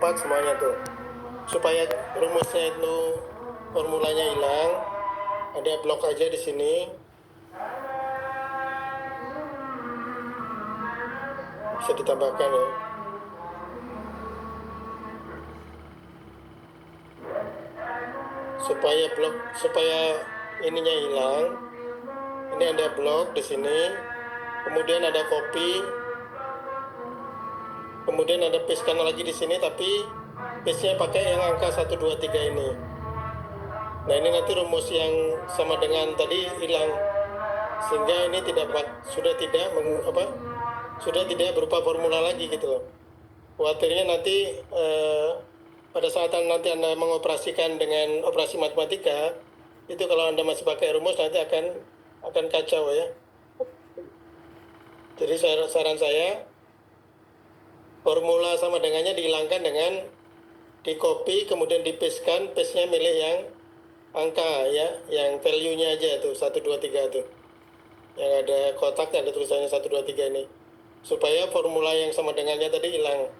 4 semuanya tuh. Supaya rumusnya itu formulanya hilang, ada blok aja di sini. Bisa ditambahkan ya. Supaya ininya hilang. Ini ada blok di sini. Kemudian ada copy. Kemudian ada paste kanan lagi di sini, tapi paste-nya pakai yang angka 1 2 3 ini. Nah, ini nanti rumus yang sama dengan tadi hilang. Sehingga ini sudah tidak berupa formula lagi gitu loh. Khawatirnya nanti pada saat nanti Anda mengoperasikan dengan operasi matematika, itu kalau Anda masih pakai rumus nanti akan kacau ya. Jadi saran saya, formula sama dengannya dihilangkan dengan di copy kemudian di paste-kan, paste-nya milih yang angka ya, yang value-nya aja tuh 1 2 3 tuh. Yang ada kotak ada tulisannya 1 2 3 ini. Supaya formula yang sama dengannya tadi hilang.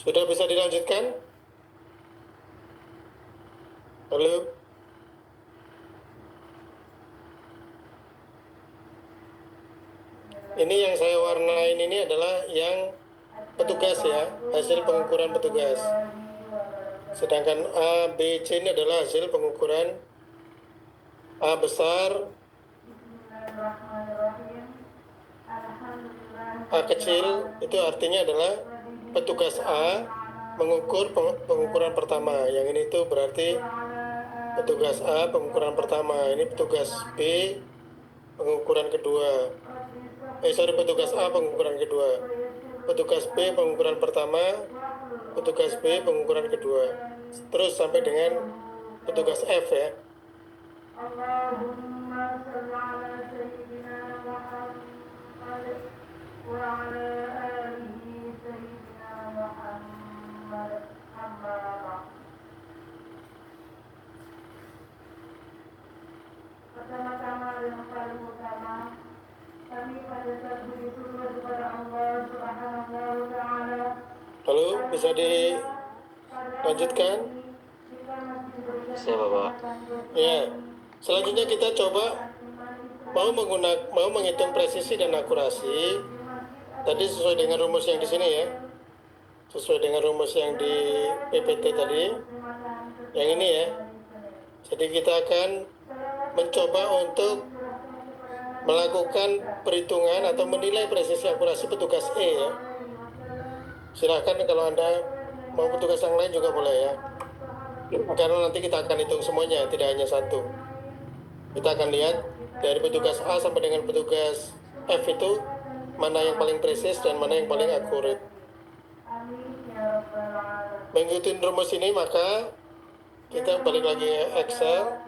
Sudah bisa dilanjutkan? Halo? Ini yang saya warnain ini adalah yang petugas ya, hasil pengukuran petugas. Sedangkan A, B, C ini adalah hasil pengukuran A besar, A kecil, itu artinya adalah petugas A mengukur pengukuran pertama. Yang ini itu berarti petugas A pengukuran pertama. Ini petugas B pengukuran kedua. Petugas A pengukuran kedua. Petugas B pengukuran pertama. Petugas B pengukuran kedua. Terus sampai dengan petugas F ya. Allahumma shalli ala sayyidina Muhammad wa ala alihi sayyidina Muhammad. Pertama-tama yang paling utama, kami pada saat bersyukur kepada Allah Subhanahu wa Ta'ala. Halo, bisa dilanjutkan? Bisa, Bapak. Ya. Selanjutnya kita coba mau menghitung presisi dan akurasi. Tadi sesuai dengan rumus yang di sini ya. Sesuai dengan rumus yang di PPT tadi. Yang ini ya. Jadi kita akan mencoba untuk melakukan perhitungan atau menilai presisi akurasi petugas E ya. Silahkan kalau Anda mau petugas yang lain juga boleh ya. Karena nanti kita akan hitung semuanya, tidak hanya satu. Kita akan lihat dari petugas A sampai dengan petugas F itu mana yang paling presis dan mana yang paling akurat. Mengikuti rumus ini maka kita balik lagi Excel.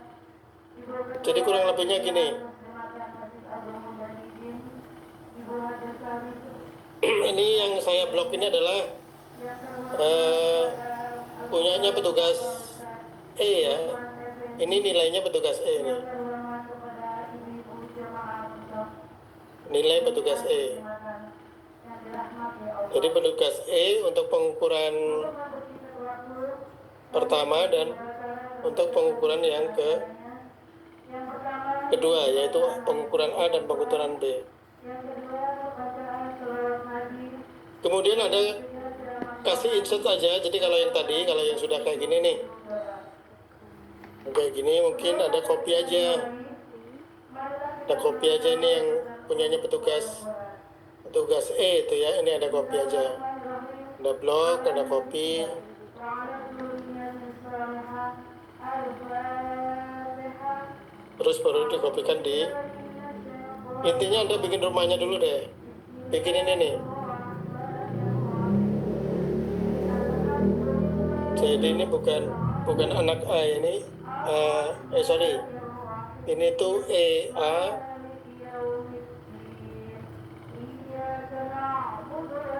Jadi kurang lebihnya gini. Ini yang saya blok ini adalah punyanya petugas E ya. Ini nilainya petugas E ini. Nilai petugas E. Jadi petugas E untuk pengukuran pertama dan untuk pengukuran yang kedua, yaitu pengukuran A dan pengukuran B. Kemudian ada kasih insert aja. Jadi kalau yang sudah kayak gini nih, kayak gini mungkin ada copy aja. Ada copy aja ini yang punyanya petugas E itu ya. Ini ada copy aja. Ada blok, ada copy. Terus baru dikopikan di. Intinya Anda bikin rumahnya dulu deh. Bikin ini nih. Jadi ini bukan anak A ini. Sorry. Ini tuh EA.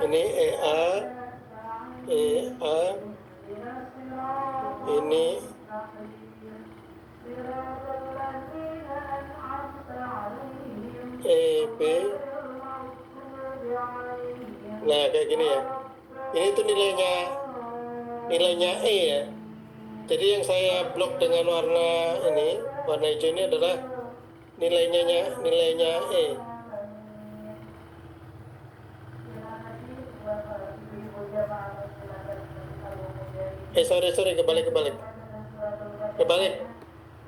Ini EA. EA. Ini EB. Nah, kayak gini ya. Ini tuh nilainya E ya. Jadi yang saya blok dengan warna hijau ini adalah nilainya E. Sorry, kebalik.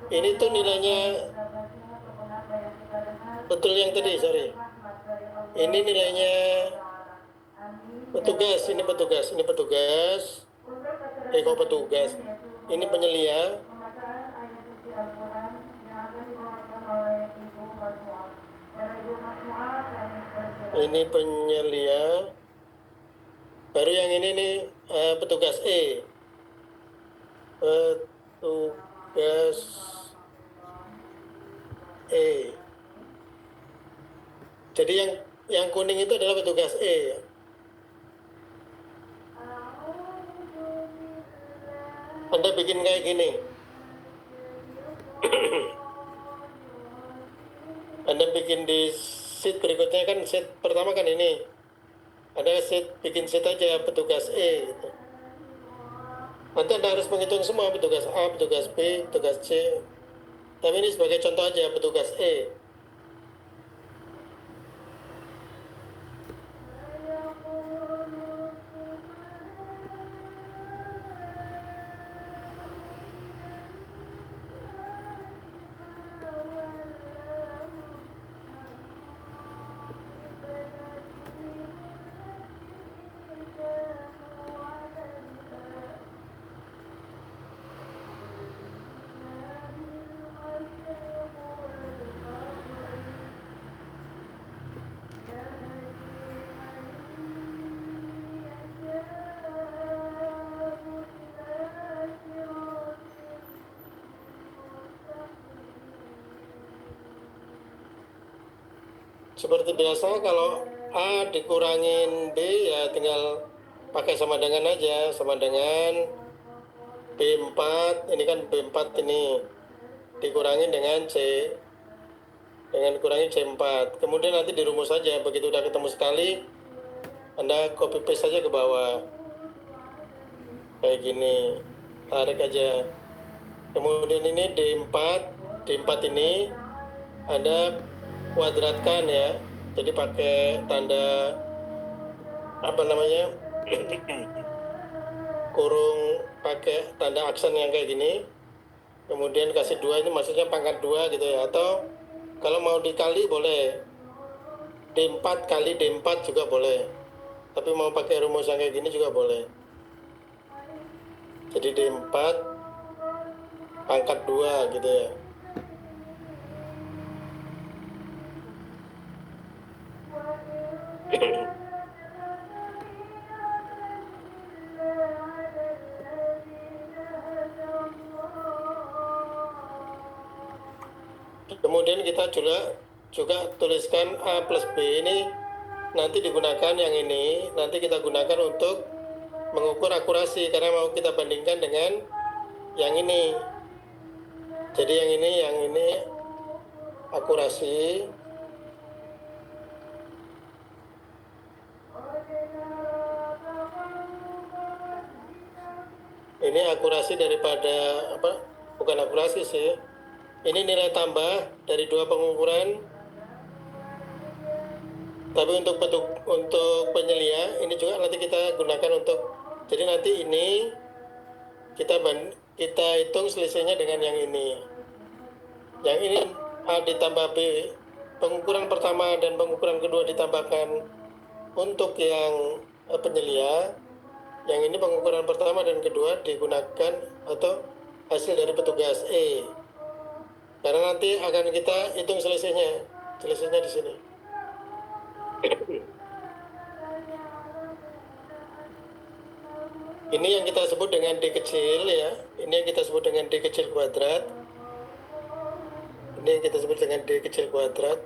Ini tuh nilainya betul yang tadi, sorry. Ini nilainya petugas. Kok petugas? Ini penyelia. Ini penyelia. Baru yang ini nih petugas E. Petugas E. Jadi yang kuning itu adalah petugas E. Anda bikin kayak gini. Anda bikin di sheet berikutnya kan, sheet pertama kan ini. Ada bikin sheet aja petugas E gitu. Nanti Anda harus menghitung semua, petugas A, petugas B, petugas C. Tapi ini sebagai contoh aja, petugas E. Seperti biasa kalau A dikurangin B ya tinggal pakai sama dengan aja, sama dengan B4, ini kan B4 ini dikurangin dengan C, dengan kurangi C4. Kemudian nanti dirumus saja, begitu udah ketemu sekali Anda copy paste saja ke bawah kayak gini, tarik aja. Kemudian ini D4 ini Anda kuadratkan ya, jadi pakai tanda kurung, pakai tanda aksen yang kayak gini, kemudian kasih 2, ini maksudnya pangkat 2 gitu ya. Atau kalau mau dikali boleh D4 kali D4 juga boleh, tapi mau pakai rumus yang kayak gini juga boleh. Jadi D4 pangkat 2 gitu ya. Kemudian kita juga tuliskan A plus B ini nanti digunakan, yang ini nanti kita gunakan untuk mengukur akurasi, karena mau kita bandingkan dengan yang ini. Jadi yang ini akurasi. Ini akurasi daripada bukan akurasi sih. Ini nilai tambah dari 2 pengukuran. Tapi untuk penyelia ini juga nanti kita gunakan untuk, jadi nanti ini kita hitung selisihnya dengan yang ini. Yang ini A ditambah B, pengukuran pertama dan pengukuran kedua ditambahkan untuk yang penyelia. Yang ini pengukuran pertama dan kedua digunakan atau hasil dari petugas E. Karena nanti akan kita hitung selisihnya di sini. Ini yang kita sebut dengan D kecil ya. Ini yang kita sebut dengan D kecil kuadrat. Ini yang kita sebut dengan D kecil kuadrat.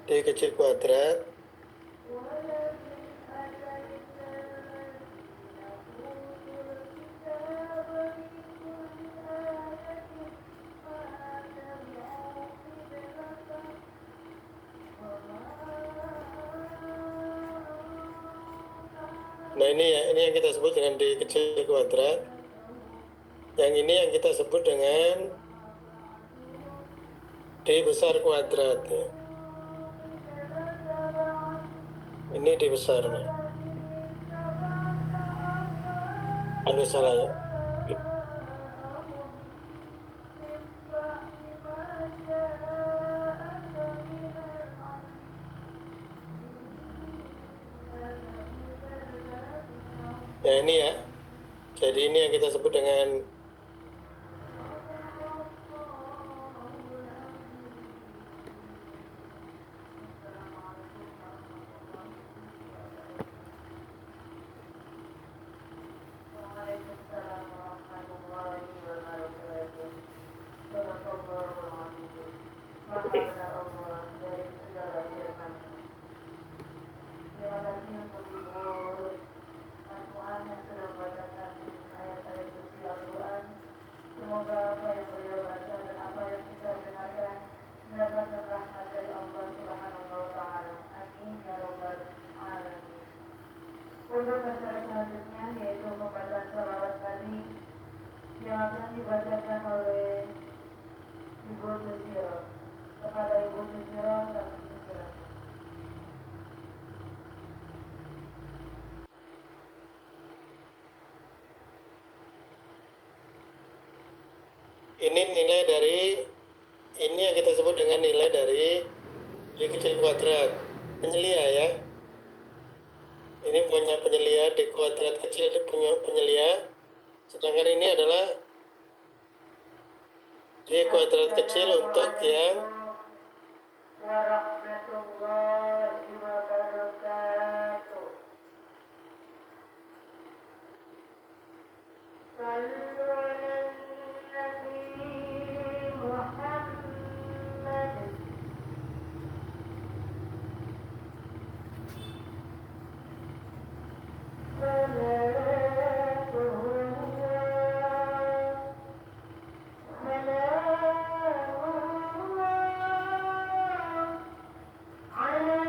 D kecil kuadrat. Nah ini ya, ini yang kita sebut dengan D kecil kuadrat. Yang ini yang kita sebut dengan D besar kuadrat ya. Ini D besar nih. Ini salah ya. Ya ini ya. Jadi ini yang kita sebut dengan Untuk acara selanjutnya yaitu pembacaan salawat tadi yang akan dibacakan oleh Ibu Susilo. Kepada Ibu Susilo kami persilakan. ini nilai dari ini yang kita sebut dengan nilai dari D kecil kuadrat penyelia ya. Ini punya penyelia D kuadrat kecil punya penyelia, sedangkan ini adalah D kuadrat kecil untuk yang Warahmatullahi wabarakatuh. Sallu ala Nabi Muhammad. Salatullah, salamullah ala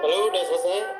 Halo, udah selesai?